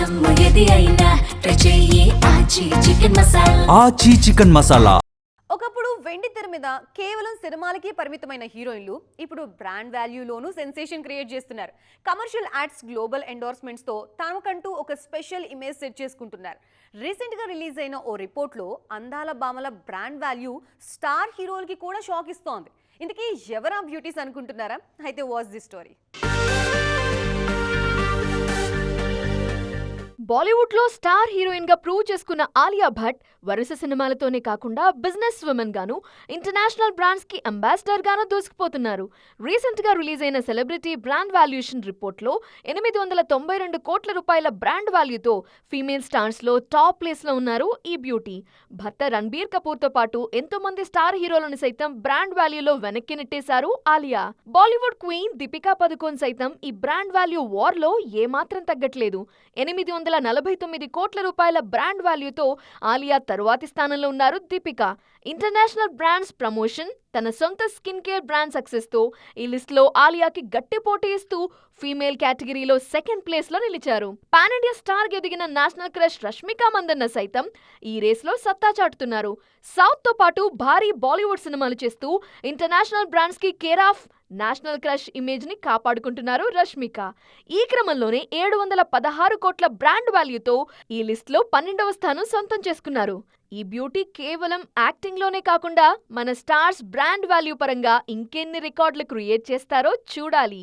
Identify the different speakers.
Speaker 1: జమ్ము ఏది అయినా ట్రై చెయ్యి ఆచి చికెన్ మసాలా.
Speaker 2: ఆచి చికెన్ మసాలా.
Speaker 3: ఒకప్పుడు వెండి తెర మీద కేవలం సినిమాలకి పరిమితమైన హీరోయిన్లు ఇప్పుడు బ్రాండ్ వాల్యూలోనూ సెన్సేషన్ క్రియేట్ చేస్తున్నారు. కమర్షియల్ యాడ్స్, గ్లోబల్ ఎండోర్స్మెంట్స్ తో తమకంటూ ఒక స్పెషల్ ఇమేజ్ సెట్ చేసుకుంటున్నారు. రీసెంట్ గా రిలీజ్ అయిన ఓ రిపోర్ట్ లో అందాల బామల బ్రాండ్ వాల్యూ స్టార్ హీరోలకి కూడా షాక్ ఇస్తోంది. ఇందుకీ ఎవరా బ్యూటీస్ అనుకుంటున్నారా? అయితే వాచ్ ది స్టోరీ.
Speaker 4: బాలీవుడ్ లో స్టార్ హీరోయిన్ గా ప్రూవ్ చేసుకున్న ఆలియా భట్ వరుస సినిమాలతోనే కాకుండా బిజినెస్ ఉమెన్ గాను, ఇంటర్నేషనల్ బ్రాండ్స్ కి అంబాసిడర్ గాను దూసుకుపోతున్నారు. రీసెంట్ గా రిలీజ్ అయిన సెలబ్రిటీ బ్రాండ్ వాల్యుయేషన్ రిపోర్ట్ లో 892 కోట్ల రూపాయల బ్రాండ్ వాల్యూతో ఫీమేల్ స్టార్స్ లో టాప్ ప్లేస్ లో ఉన్నారు ఈ బ్యూటీ. భర్త రణబీర్ కపూర్ తో పాటు ఎంతో మంది స్టార్ హీరోలను సైతం బ్రాండ్ వాల్యూలో వెనక్కి నెట్టేశారు ఆలియా. బాలీవుడ్ క్వీన్ దీపికా పదుకోన్ సైతం ఈ బ్రాండ్ వాల్యూ వార్ లో ఏమాత్రం తగ్గట్లేదు. 849 కోట్ల రూపాయల బ్రాండ్ వాల్యూతో ఆలియా తరువాతి స్థానంలో ఉన్నారు దీపిక. ఇంటర్నేషనల్ బ్రాండ్స్ ప్రమోషన్, తన సొంత స్కిన్ కేర్ బ్రాండ్ సక్సెస్ తో ఈ లిస్ట్ లో ఆలియాకి గట్టి పోటీ ఇస్తూ ఫీమేల్ కేటగిరీలో సెకండ్ ప్లేస్ లో నిలిచారు. పాన్ ఇండియా స్టార్ గా ఎదిగిన నేషనల్ క్రష్ రష్మిక మందన్న సైతం ఈ రేస్ లో సత్తా చాటుతున్నారు. సౌత్ తో పాటు భారీ బాలీవుడ్ సినిమాలు చేస్తూ ఇంటర్నేషనల్ బ్రాండ్స్ కి care of national crush image ని కాపాడుకుంటున్నారు రష్మిక. ఈ క్రమంలోనే 716 కోట్ల బ్రాండ్ వాల్యూతో ఈ లిస్ట్ లో 12వ స్థానం సొంతం చేసుకున్నారు. ఈ బ్యూటీ కేవలం యాక్టింగ్ లోనే కాకుండా మన స్టార్స్ బ్రాండ్ వాల్యూ పరంగా ఇంకెన్ని రికార్డులు క్రియేట్ చేస్తారో చూడాలి.